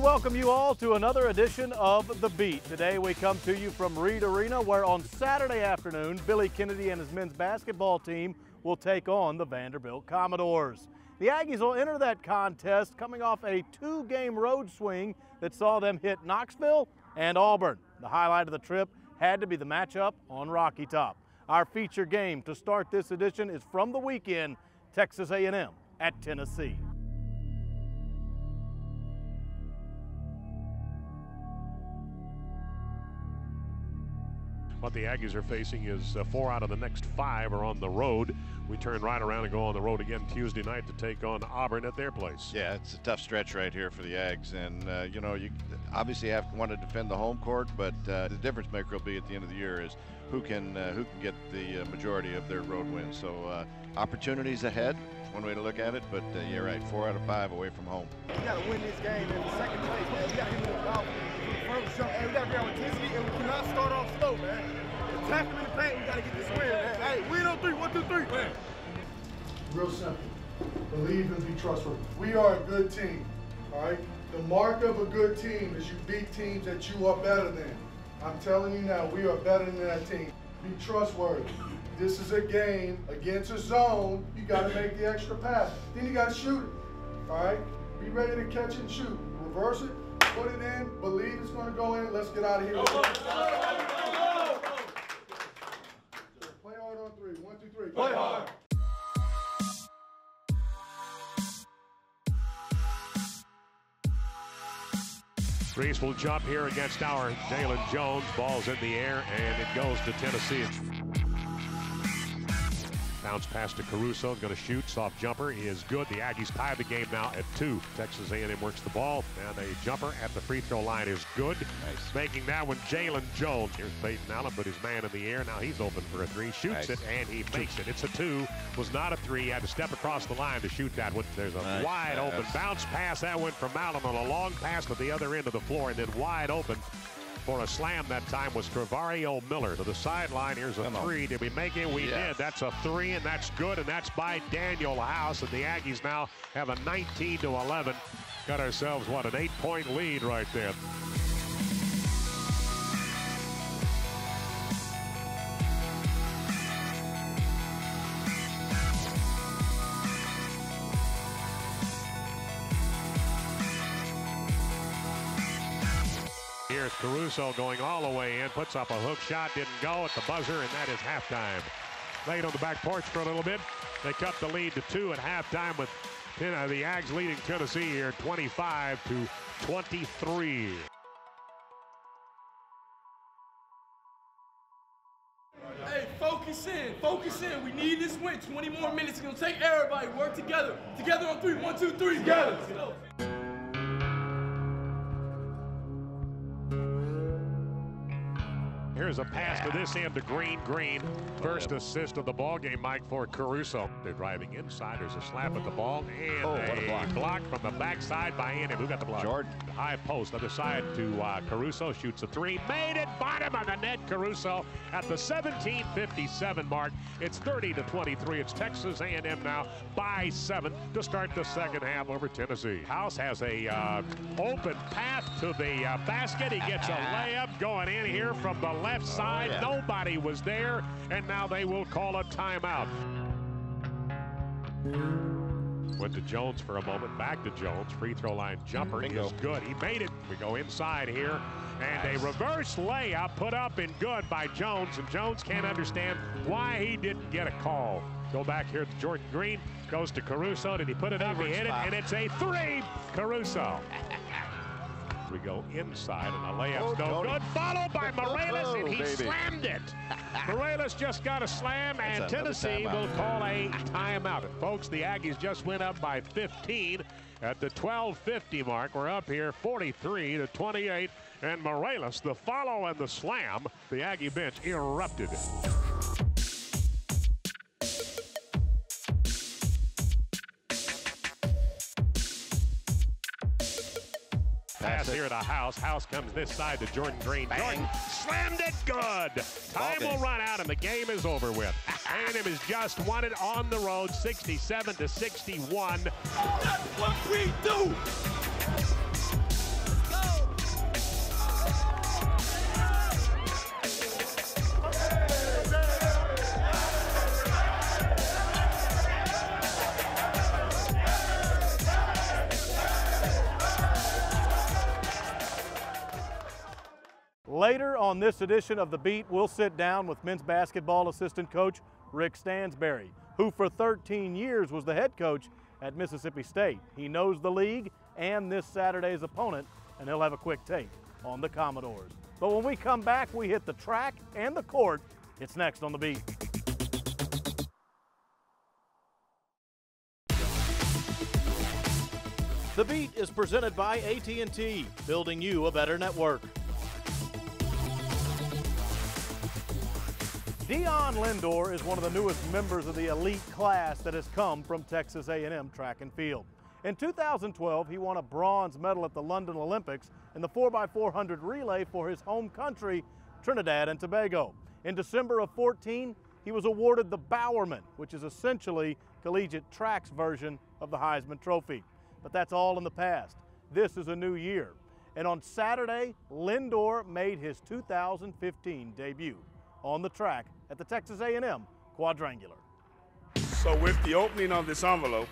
welcome you all to another edition of The Beat. Today we come to you from Reed Arena, where on Saturday afternoon, Billy Kennedy and his men's basketball team will take on the Vanderbilt Commodores. The Aggies will enter that contest coming off a two-game road swing that saw them hit Knoxville and Auburn. The highlight of the trip had to be the matchup on Rocky Top. Our feature game to start this edition is from the weekend, Texas A&M at Tennessee. What the Aggies are facing is 4 out of the next 5 are on the road. We turn right around and go on the road again Tuesday night to take on Auburn at their place. Yeah, it's a tough stretch right here for the Aggies, and you know, you obviously want to defend the home court, but the difference maker will be at the end of the year is who can get the majority of their road wins. So opportunities ahead, one way to look at it, but you're right, 4 out of 5 away from home. We got to win this game in the second place, man. We got to get more about first jump, and we got to bring our intensity, and we cannot start off slow, man. Attack them in the paint, we got to get this win, man. Hey, win on 3, 1, 2, 3. Win. Real simple. Believe and be trustworthy. We are a good team, all right? The mark of a good team is you beat teams that you are better than. I'm telling you now, we are better than that team. Be trustworthy. This is a game against a zone. You got to make the extra pass. Then you got to shoot it, all right? Be ready to catch and shoot. Reverse it, put it in, believe it's going to go in. Let's get out of here. Play hard on 3. 1, 2, 3. Play hard. Reese will jump here against our Jalen Jones. Ball's in the air, and it goes to Tennessee. Bounce pass to Caruso, going to shoot, soft jumper is good. The Aggies tie the game now at 2. Texas A&M works the ball, and a jumper at the free throw line is good. Nice. Making that one Jalen Jones. Here's Peyton Allen, put his man in the air. Now he's open for a 3, shoots it, and he makes it. It's a 2, was not a 3. He had to step across the line to shoot that one. There's a wide open bounce pass. That went from Allen on a long pass to the other end of the floor, and then wide open for a slam that time was Trevario Miller to the sideline. Here's a 3. Did we make it? We did. That's a 3, and that's good, and that's by Daniel House. And the Aggies now have a 19-11. Got ourselves, what, an 8-point lead right there. Here's Caruso going all the way in, puts up a hook shot, didn't go at the buzzer, and that is halftime. Laid on the back porch for a little bit. They cut the lead to 2 at halftime with the Ags leading Tennessee here 25-23. Hey, focus in. We need this win. 20 more minutes. It's going to take everybody. Work together. Together on 3. 1, 2, 3. Together. Here's a pass to this end to Green. First assist of the ball game, Mike, for Caruso. They're driving inside. There's a slap at the ball, and a block from the backside by A&M. Who got the block? Jordan. High post, other side to Caruso. Shoots a 3. Made it, bottom of the net. Caruso at the 17:57 mark. It's 30-23. It's Texas A&M now by 7 to start the second half over Tennessee. House has a open path to the basket. He gets a layup going in here from the left side. Nobody was there, and now they will call a timeout. Went to Jones for a moment, back to Jones. Free throw line jumper is good. He made it. We go inside here, and a reverse layup put up and good by Jones, and Jones can't understand why he didn't get a call. Go back here to Jordan Green, goes to Caruso. Did he put it up? He hit it, and it's a 3. Caruso. We go inside, and the layup's no good. Followed by Morales, and he slammed it. Morales just got a slam, and Tennessee will call a timeout. And folks, the Aggies just went up by 15 at the 12:50 mark. We're up here 43-28, and Morales, the follow and the slam, the Aggie bench erupted. Pass here to House. House comes this side to Jordan Green. Bang. Jordan slammed it good. Time will run out and the game is over with. A&M has just won it on the road, 67-61. That's what we do. Later on this edition of The Beat, we'll sit down with men's basketball assistant coach Rick Stansberry, who for 13 years was the head coach at Mississippi State. He knows the league and this Saturday's opponent, and he'll have a quick take on the Commodores. But when we come back, we hit the track and the court. It's next on The Beat. The Beat is presented by AT&T, building you a better network. Dion Lindor is one of the newest members of the elite class that has come from Texas A&M track and field. In 2012, he won a bronze medal at the London Olympics in the 4x400 relay for his home country, Trinidad and Tobago. In December of 14, he was awarded the Bowerman, which is essentially collegiate track's version of the Heisman Trophy. But that's all in the past. This is a new year. And on Saturday, Lindor made his 2015 debut on the track at the Texas A&M Quadrangular. So with the opening of this envelope,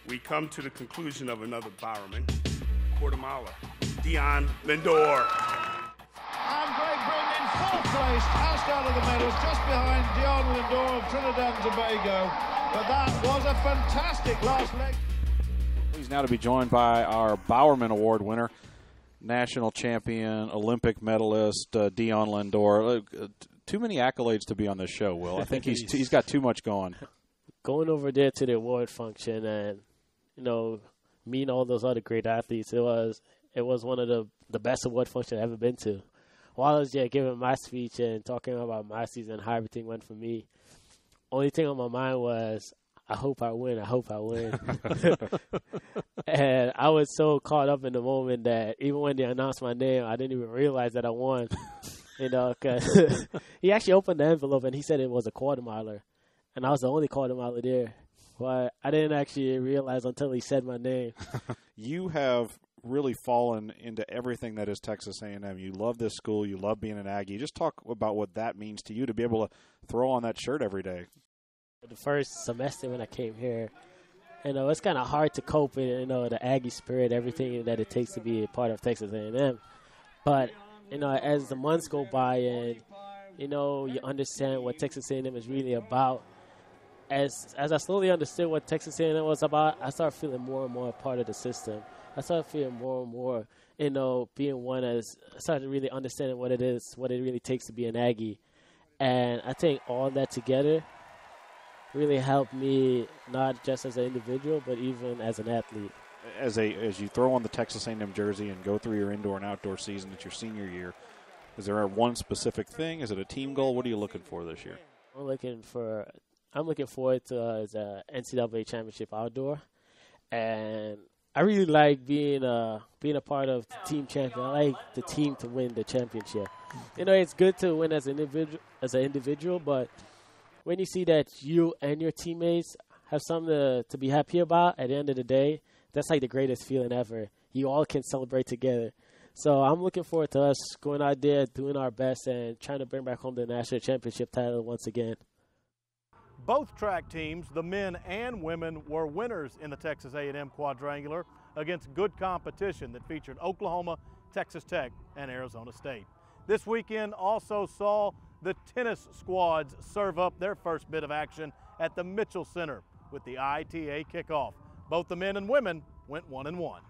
we come to the conclusion of another Bowerman, quarter miler, Dion Lindor. And Greg Bryn in fourth place, passed out of the medals, just behind Dion Lindor of Trinidad and Tobago. But that was a fantastic last leg. He's now to be joined by our Bowerman Award winner, national champion, Olympic medalist, Dion Lindor. Too many accolades to be on this show, Will. I think he's got too much going. Going over there to the award function and, meeting all those other great athletes, it was one of the best award functions I've ever been to. While I was there giving my speech and talking about my season, how everything went for me, only thing on my mind was, I hope I win. And I was so caught up in the moment that even when they announced my name, I didn't even realize that I won. Because he actually opened the envelope and he said it was a quarter miler. And I was the only quarter miler there. But I didn't actually realize until he said my name. You have really fallen into everything that is Texas A&M. You love this school. You love being an Aggie. Just talk about what that means to you to be able to throw on that shirt every day. The first semester when I came here, it's kind of hard to cope with, the Aggie spirit, everything that it takes to be a part of Texas A&M. But, as the months go by and, you understand what Texas A&M is really about, as I slowly understood what Texas A&M was about, I started feeling more and more a part of the system. I started feeling more and more, being one as I started really understanding what it is, what it really takes to be an Aggie. And I think all that together really helped me, not just as an individual, but even as an athlete. As you throw on the Texas A&M jersey and go through your indoor and outdoor season, it's your senior year, is there one specific thing? Is it a team goal? What are you looking for this year? I'm looking forward to the NCAA championship outdoor, and I really like being a part of the team champion. I like the team to win the championship. It's good to win as an individual, but when you see that you and your teammates have something to be happy about at the end of the day, that's like the greatest feeling ever. You all can celebrate together. So I'm looking forward to us going out there, doing our best, and trying to bring back home the national championship title once again. Both track teams, the men and women, were winners in the Texas A&M Quadrangular against good competition that featured Oklahoma, Texas Tech, and Arizona State. This weekend also saw the tennis squads serve up their first bit of action at the Mitchell Center with the ITA kickoff. Both the men and women went 1-1.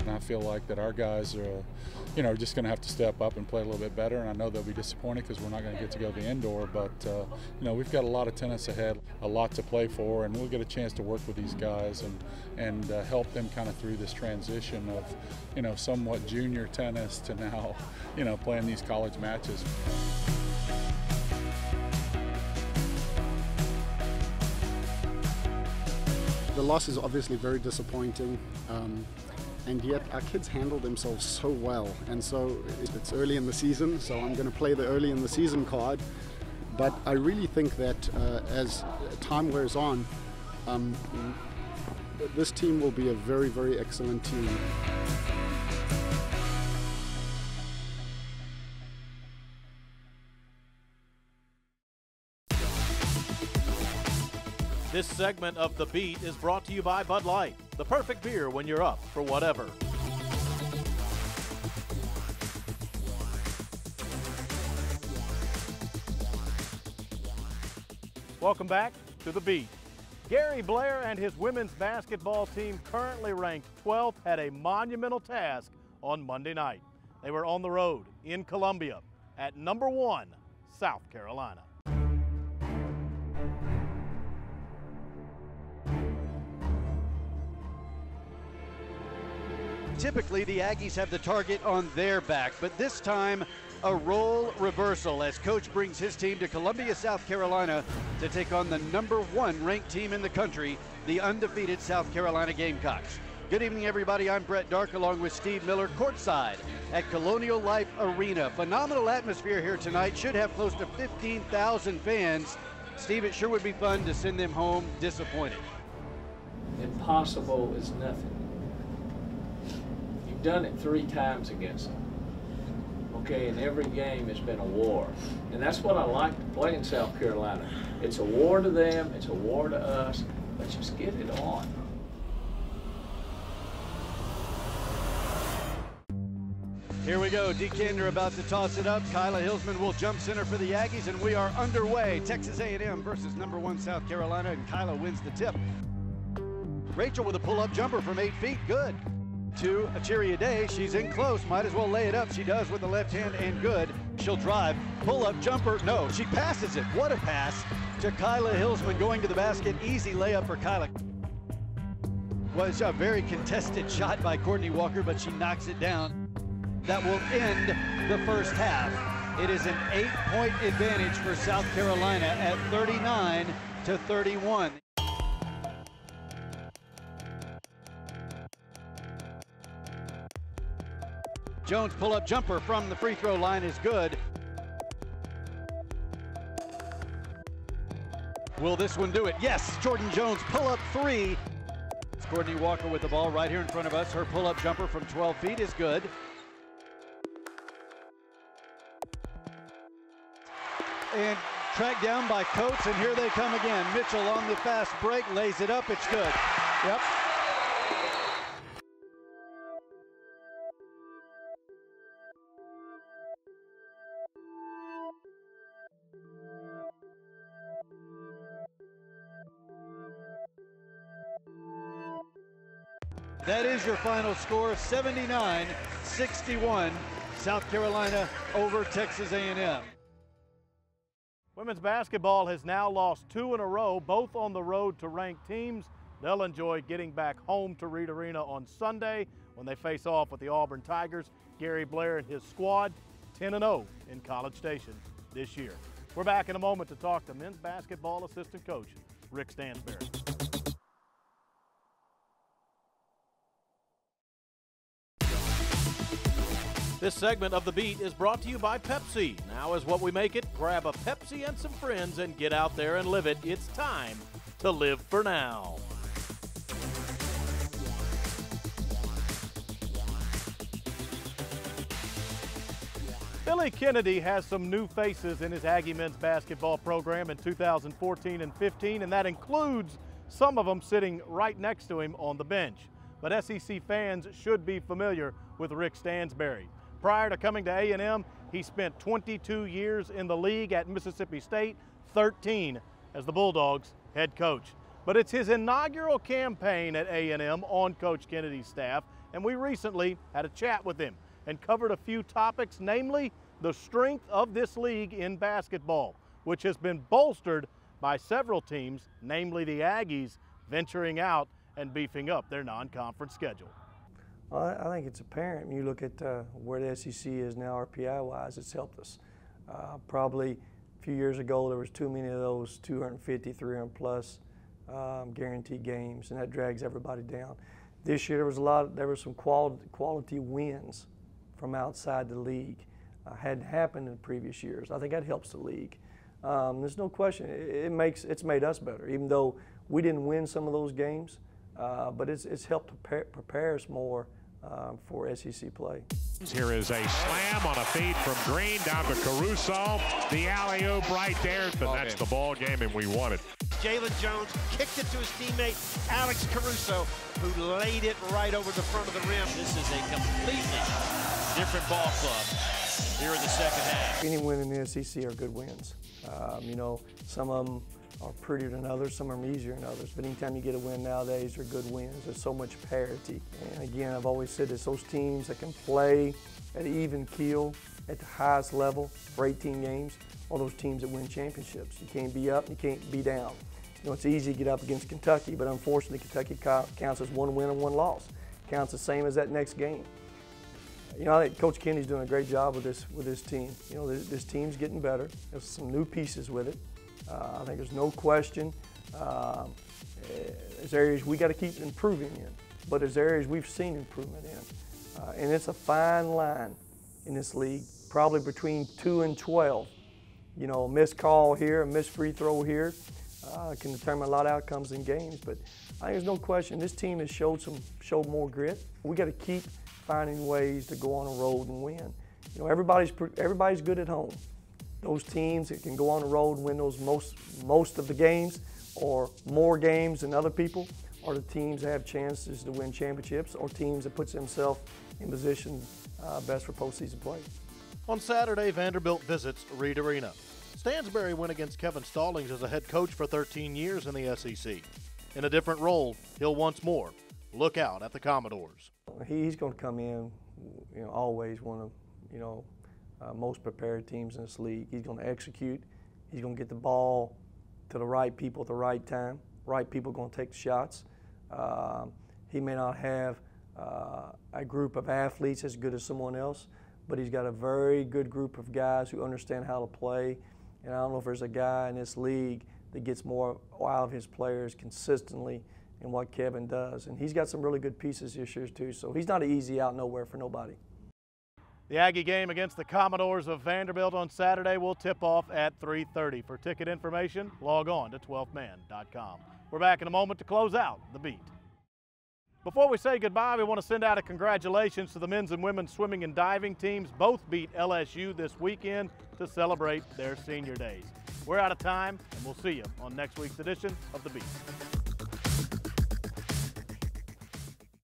And I feel like that our guys are, just going to have to step up and play a little bit better. And I know they'll be disappointed because we're not going to get to go to the indoor. But, we've got a lot of tennis ahead, a lot to play for, and we'll get a chance to work with these guys and help them kind of through this transition of, somewhat junior tennis to now, playing these college matches. The loss is obviously very disappointing. And yet our kids handle themselves so well, and so it's early in the season, so I'm going to play the early in the season card. But I really think that as time wears on, this team will be a very, very excellent team. This segment of The Beat is brought to you by Bud Light, the perfect beer when you're up for whatever. Welcome back to The Beat. Gary Blair and his women's basketball team, currently ranked 12th, had a monumental task on Monday night. They were on the road in Columbia at number 1, South Carolina. Typically, the Aggies have the target on their back, but this time, a role reversal as coach brings his team to Columbia, South Carolina to take on the number 1 ranked team in the country, the undefeated South Carolina Gamecocks. Good evening, everybody. I'm Brett Dark along with Steve Miller, courtside at Colonial Life Arena. Phenomenal atmosphere here tonight. Should have close to 15,000 fans. Steve, it sure would be fun to send them home disappointed. Impossible is nothing. You've done it 3 times against them. Okay, and every game has been a war. And that's what I like to play in South Carolina. It's a war to them, it's a war to us, but just get it on. Here we go, Decander about to toss it up. Kyla Hillsman will jump center for the Aggies, and we are underway. Texas A&M versus number 1 South Carolina, and Kyla wins the tip. Rachel with a pull-up jumper from 8 feet, good. To Achiri Ade, she's in close, might as well lay it up. She does with the left hand, and good. She'll drive, pull-up jumper, no, she passes it. What a pass to Kyla Hillsman going to the basket. Easy layup for Kyla. Was a very contested shot by Courtney Walker, but she knocks it down. That will end the first half. It is an 8-point advantage for South Carolina at 39-31. Jones pull-up jumper from the free throw line is good. Will this one do it? Yes, Jordan Jones pull-up 3. It's Courtney Walker with the ball right here in front of us. Her pull-up jumper from 12 feet is good. And tracked down by Coates, and here they come again. Mitchell on the fast break, lays it up, it's good. Yep. That is your final score, 79-61, South Carolina over Texas A&M. Women's basketball has now lost 2 in a row, both on the road to ranked teams. They'll enjoy getting back home to Reed Arena on Sunday when they face off with the Auburn Tigers. Gary Blair and his squad 10-0 in College Station this year. We're back in a moment to talk to men's basketball assistant coach Rick Stansberry. This segment of The Beat is brought to you by Pepsi. Now is what we make it. Grab a Pepsi and some friends and get out there and live it. It's time to live for now. Billy Kennedy has some new faces in his Aggie men's basketball program in 2014 and 15, and that includes some of them sitting right next to him on the bench. But SEC fans should be familiar with Rick Stansberry. Prior to coming to A&M, he spent 22 years in the league at Mississippi State, 13 as the Bulldogs head coach. But it's his inaugural campaign at A&M on Coach Kennedy's staff, and we recently had a chat with him and covered a few topics, namely the strength of this league in basketball, which has been bolstered by several teams, namely the Aggies, venturing out and beefing up their non-conference schedule. Well, I think it's apparent when you look at where the SEC is now RPI-wise, it's helped us. Probably a few years ago, there was too many of those 250, 300 plus guaranteed games, and that drags everybody down. This year, there was some quality wins from outside the league. Hadn't happened in previous years. I think that helps the league. There's no question. It's made us better, even though we didn't win some of those games. But it's helped prepare us more for SEC play. Here is a slam on a feed from Green down to Caruso. The alley-oop right there, but that's the ball game, and we won it. Jalen Jones kicked it to his teammate, Alex Caruso, who laid it right over the front of the rim. This is a completely different ball club here in the second half. Any win in the SEC are good wins. You know, some of them are prettier than others, some of them are easier than others, but anytime you get a win nowadays, they're good wins. There's so much parity. And again, I've always said this, those teams that can play at an even keel at the highest level for 18 games are those teams that win championships. You can't be up, you can't be down. You know, it's easy to get up against Kentucky, but unfortunately Kentucky counts as one win and one loss. Counts the same as that next game. You know, I think Coach Kenny's doing a great job with this team. You know, this team's getting better. There's some new pieces with it. I think there's no question. There's areas we got to keep improving in, but there's areas we've seen improvement in. And it's a fine line in this league, probably between 2 and 12. You know, a missed call here, a missed free throw here can determine a lot of outcomes in games. But I think there's no question this team has showed more grit. We got to keep finding ways to go on a road and win. You know, everybody's good at home. Those teams that can go on the road and win those most of the games or more games than other people are the teams that have chances to win championships or teams that puts themselves in position best for postseason play. On Saturday, Vanderbilt visits Reed Arena. Stansbury went against Kevin Stallings as a head coach for 13 years in the SEC. In a different role, he'll once more look out at the Commodores. He's going to come in, you know, always one of, you know, most prepared teams in this league. He's going to execute. He's going to get the ball to the right people at the right time. Right people are going to take the shots. He may not have a group of athletes as good as someone else, but he's got a very good group of guys who understand how to play. And I don't know if there's a guy in this league that gets more out of his players consistently than what Kevin does. And he's got some really good pieces this year too, so he's not an easy out nowhere for nobody. The Aggie game against the Commodores of Vanderbilt on Saturday will tip off at 3:30. For ticket information, log on to 12man.com. We're back in a moment to close out the beat. Before we say goodbye, we want to send out a congratulations to the men's and women's swimming and diving teams. Both beat LSU this weekend to celebrate their senior days. We're out of time, and we'll see you on next week's edition of The Beat.